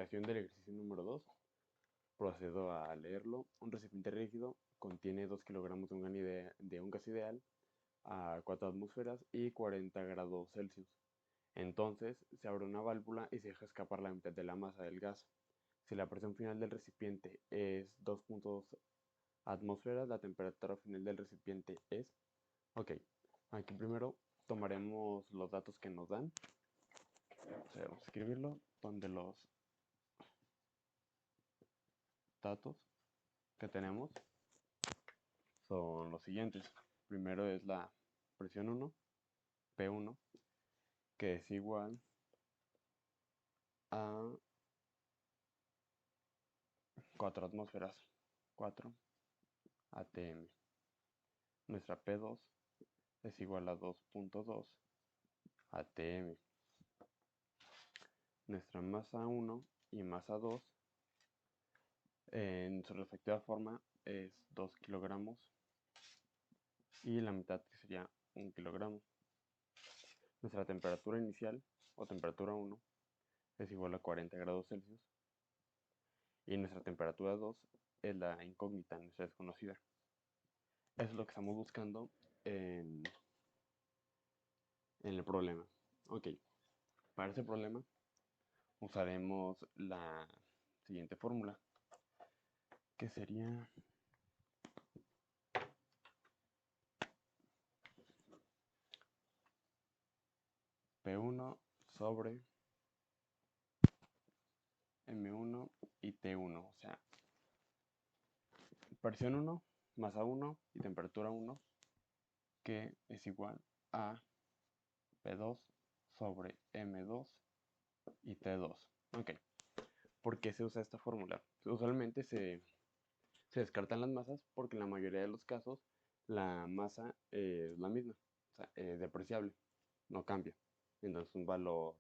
explicación del ejercicio número 2. Procedo a leerlo. Un recipiente rígido contiene 2 kilogramos de un gas ideal a 4 atmósferas y 40 grados Celsius. Entonces se abre una válvula y se deja escapar la mitad de la masa del gas. Si la presión final del recipiente es 2.2 atmósferas, la temperatura final del recipiente es... Ok, aquí primero tomaremos los datos que nos dan. O sea, vamos a escribirlo, donde los datos que tenemos son los siguientes. Primero es la presión 1, P1, que es igual a 4 atmósferas, 4 atm. Nuestra P2 es igual a 2.2 atm. Nuestra masa 1 y masa 2 en su respectiva forma es 2 kilogramos y la mitad que sería 1 kilogramo. Nuestra temperatura inicial o temperatura 1 es igual a 40 grados Celsius y nuestra temperatura 2 es la incógnita, nuestra desconocida. Eso es lo que estamos buscando en el problema. Ok, para ese problema usaremos la siguiente fórmula, que sería P1 sobre M1 y T1, o sea, presión 1, masa 1 y temperatura 1, que es igual a P2 sobre M2 y T2. Ok, ¿por qué se usa esta fórmula? Usualmente se descartan las masas porque en la mayoría de los casos la masa es la misma, o sea, es depreciable, no cambia. Entonces un valor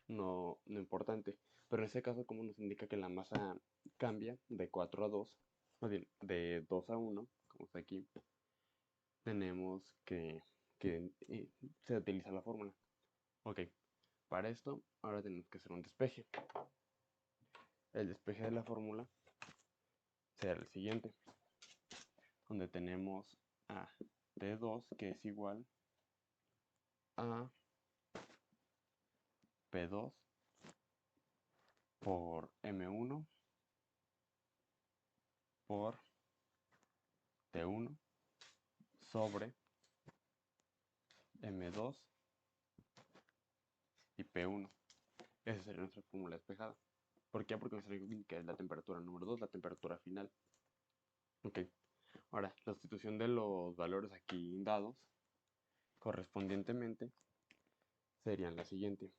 no importante. Pero en este caso, como nos indica que la masa cambia de 4 a 2, más bien de 2 a 1, como está aquí, tenemos que se utiliza la fórmula. Ok, para esto ahora tenemos que hacer un despeje. El despeje de la fórmula será el siguiente, donde tenemos a T2 que es igual a P2 por M1 por T1 sobre M2 y P1. Esa sería nuestra fórmula despejada. ¿Por qué? Porque nuestra incógnita es la temperatura número 2, la temperatura final. Ok, ahora la sustitución de los valores aquí dados correspondientemente serían la siguiente.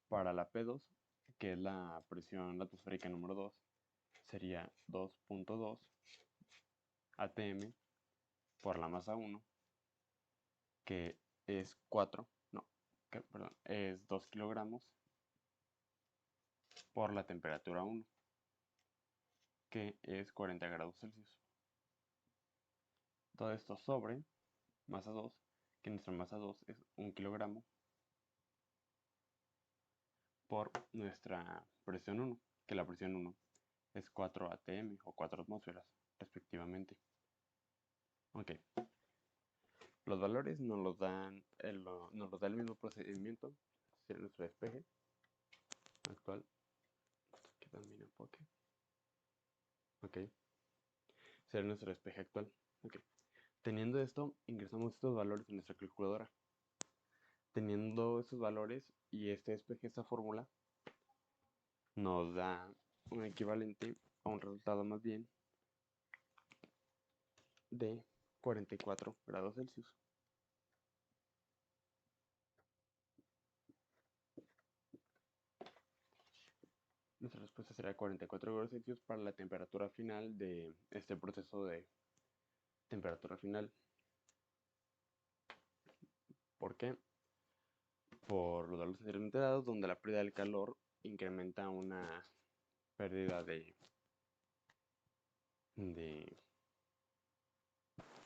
Para la P2, que es la presión atmosférica número 2, sería 2.2 atm por la masa 1, que es 4, no, perdón, es 2 kilogramos por la temperatura 1, que es 40 grados Celsius. Todo esto sobre masa 2, que nuestra masa 2 es 1 kilogramo por nuestra presión 1, que la presión 1 es 4 atm o 4 atmósferas respectivamente. Ok, los valores nos da el mismo procedimiento, sería nuestro despeje actual. Aquí también enfoque. Ok, será nuestro despeje actual. Ok, teniendo esto, ingresamos estos valores en nuestra calculadora. Teniendo estos valores y este despeje, esta fórmula, nos da un equivalente a un resultado más bien de 44 grados Celsius. Nuestra respuesta será 44 grados Celsius para la temperatura final de este proceso de temperatura final. ¿Por qué? Por los valores anteriormente dados, donde la pérdida del calor incrementa una pérdida de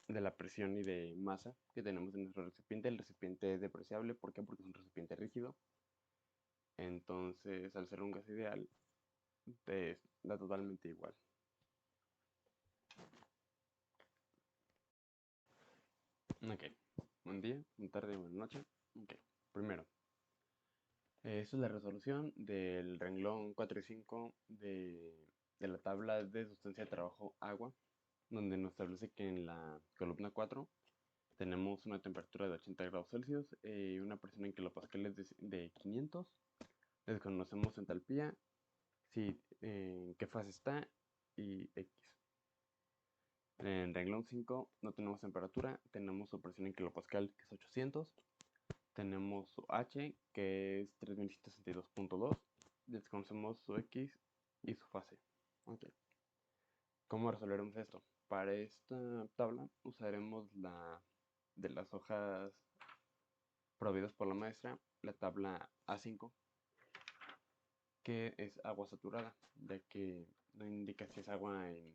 de la presión y de masa que tenemos en nuestro recipiente. El recipiente es depreciable, ¿por qué? Porque es un recipiente rígido. Entonces, al ser un gas ideal, te da totalmente igual. Ok, buen día, buena tarde, buena noche. Ok, primero, esta es la resolución del renglón 4 y 5 de la tabla de sustancia de trabajo agua, donde nos establece que en la columna 4 tenemos una temperatura de 80 grados Celsius y una presión en kilopascales de 500. Desconocemos entalpía, si, en qué fase está y X. En renglón 5 no tenemos temperatura, tenemos su presión en kilopascal que es 800. Tenemos su H, que es 3162.2. Desconocemos su X y su fase. Okay. ¿Cómo resolveremos esto? Para esta tabla usaremos de las hojas proveídas por la maestra, la tabla A5, que es agua saturada, ya que no indica si es agua en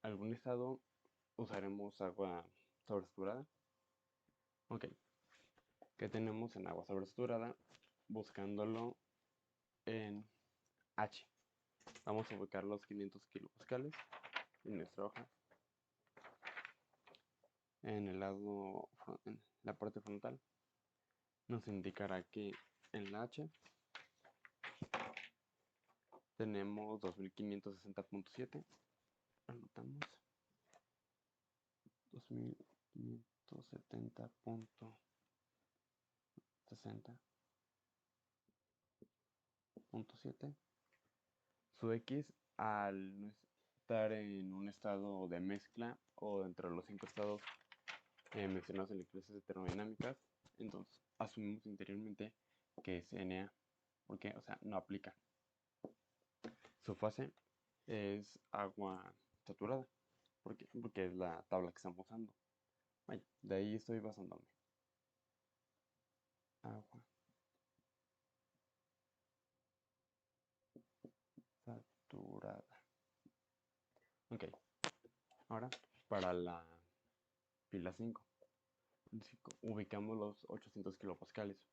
algún estado, usaremos agua sobresaturada. Ok, ¿qué tenemos en agua sobresaturada? Buscándolo en H. Vamos a ubicar los 500 kilopascales en nuestra hoja. En el lado, en la parte frontal, nos indicará que en la H tenemos 2560.7. Anotamos 2570.60.7. Su X, al no estar en un estado de mezcla o dentro de los 5 estados mencionados en las clases de termodinámicas, entonces asumimos interiormente que es Na, porque, o sea, no aplica. Su fase es agua saturada, porque es la tabla que estamos usando. Vaya, de ahí estoy basándome. Agua saturada. Ok, ahora para la pila 5. Ubicamos los 800 kilopascales.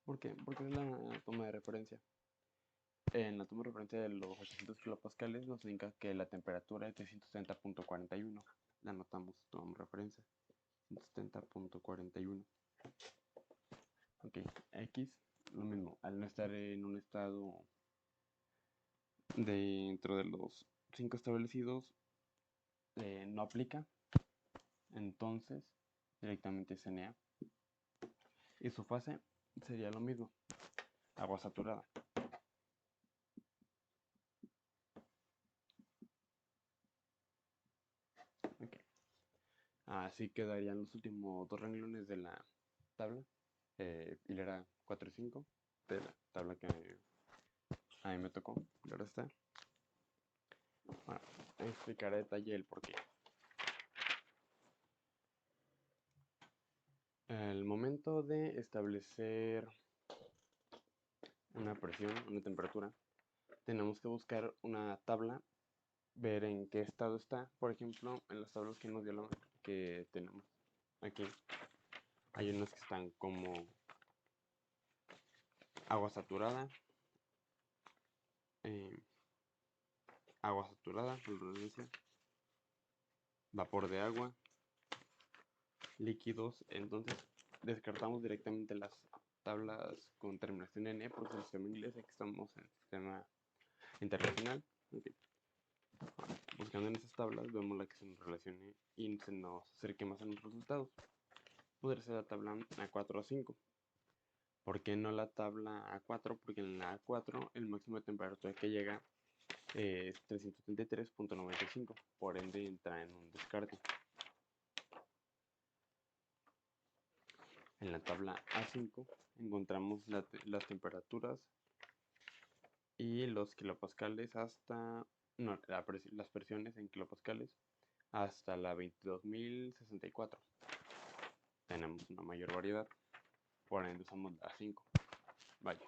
¿Por qué? Porque es la toma de referencia. En la toma de referencia de los 800 kilopascales nos indica que la temperatura es de 170.41. La anotamos, tomamos referencia. 170.41. Ok, X, lo mismo. Al no estar en un estado dentro de los 5 establecidos, no aplica. Entonces, directamente es Na. Y su fase sería lo mismo. Agua saturada. Okay. Así quedarían los últimos dos renglones de la tabla. Hilera 4 y 5 de la tabla que a mí me tocó. Ahora está. Bueno, explicaré a detalle el porqué. Al momento de establecer una presión, una temperatura, tenemos que buscar una tabla, ver en qué estado está. Por ejemplo, en las tablas que nos dio que tenemos aquí, hay unos que están como agua saturada, eh, agua saturada, fluorescencia, vapor de agua, líquidos. Entonces descartamos directamente las tablas con terminación en E porque es el sistema inglés, aquí estamos en el sistema internacional. Okay. Buscando en esas tablas vemos la que se nos relacione y se nos acerque más a nuestros resultados. Podría ser la tabla A4 o 5. ¿Por qué no la tabla A4? Porque en la A4 el máximo de temperatura que llega es 333.95, por ende entra en un descarte. En la tabla A5 encontramos las temperaturas y los kilopascales hasta, no, las presiones en kilopascales hasta la 22.064. Tenemos una mayor variedad, por ende usamos la A5. Vaya.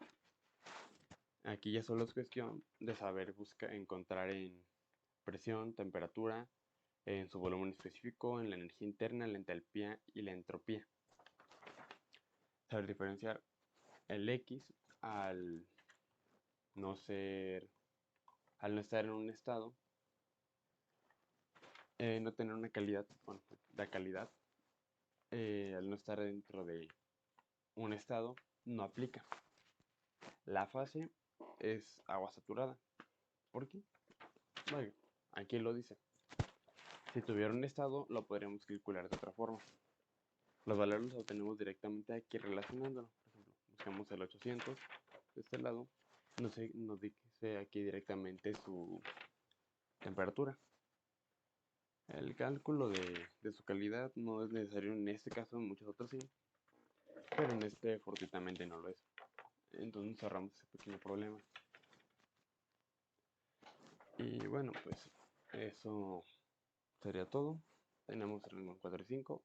Aquí ya solo es cuestión de saber encontrar en presión, temperatura en su volumen específico, en la energía interna, la entalpía y la entropía. Saber diferenciar el X al no estar en un estado, no tener una calidad, bueno, la calidad, al no estar dentro de un estado, no aplica. La fase es agua saturada. ¿Por qué? Bueno, aquí lo dice. Si tuviera un estado, lo podríamos calcular de otra forma. Los valores los obtenemos directamente aquí relacionándolo. Por ejemplo, buscamos el 800 de este lado. Nos dice aquí directamente su temperatura. El cálculo de su calidad no es necesario en este caso, en muchos otros sí, pero en este fortuitamente no lo es. Entonces cerramos ese pequeño problema. Y bueno, pues eso sería todo. Tenemos el 4 y 5.